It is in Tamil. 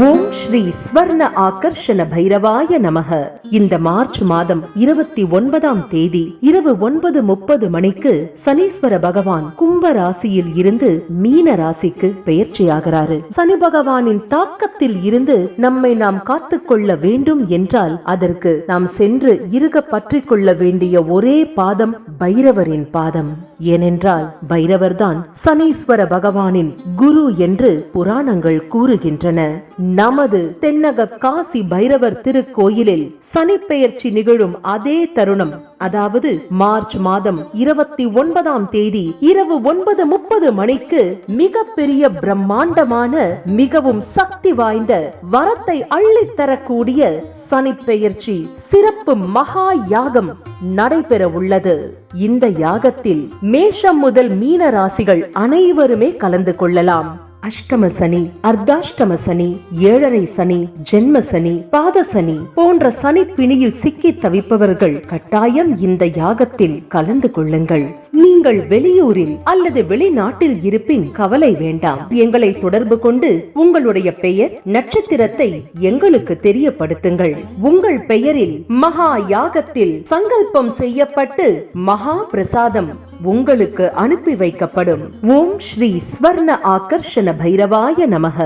ஓம் ஸ்ரீ ஸ்வர்ண ஆகர்ஷண பைரவாய நமக. இந்த மார்ச் மாதம் 29ஆம் தேதி இரவு 9:30 மணிக்கு சனீஸ்வர பகவான் கும்ப ராசியில் இருந்து மீன ராசிக்கு பெயர்ச்சியாகிறாரு. சனி பகவானின் தாக்கத்தில் இருந்து நம்மை நாம் காத்துக்கொள்ள வேண்டும் என்றால் அதற்கு நாம் சென்று இறுக பற்றி கொள்ள வேண்டிய ஒரே பாதம் பைரவரின் பாதம். ஏனென்றால் பைரவர்தான் சனீஸ்வர பகவானின் குரு என்று புராணங்கள் கூறுகின்றன. நமது தென்னக காசி பைரவர் திருக்கோயிலில் சனிப்பெயர்ச்சி நிகழும் அதே தருணம், அதாவது மார்ச் மாதம் 29ஆம் தேதி இரவு 9:30 மணிக்கு மிகப்பெரிய பிரம்மாண்டமான மிகவும் சக்தி வாய்ந்த வரத்தை அள்ளித்தரக்கூடிய சனிப்பெயர்ச்சி சிறப்பு மகா யாகம் நடைபெற உள்ளது. இந்த யாகத்தில் மேஷம் முதல் மீன ராசிகள் அனைவருமே கலந்து கொள்ளலாம். அஷ்டம சனி, அர்த்தாஷ்டம சனி, ஏழரை சனி, ஜென்ம சனி, பாத சனி போன்ற சனி பிணியில் சிக்கி தவிப்பவர்கள் கட்டாயம் இந்த யாகத்தில் கலந்து கொள்ளுங்கள். நீங்கள் வெளியூரில் அல்லது வெளிநாட்டில் இருப்பின் கவலை வேண்டாம். எங்களை தொடர்பு கொண்டு உங்களுடைய பெயர், நட்சத்திரத்தை எங்களுக்கு தெரியப்படுத்துங்கள். உங்கள் பெயரில் மகா யாகத்தில் சங்கல்பம் செய்யப்பட்டு மகா பிரசாதம் உங்களுக்கு அனுப்பி வைக்கப்படும். ஓம் ஸ்ரீ ஸ்வர்ண ஆகர்ஷண பைரவாய நமக.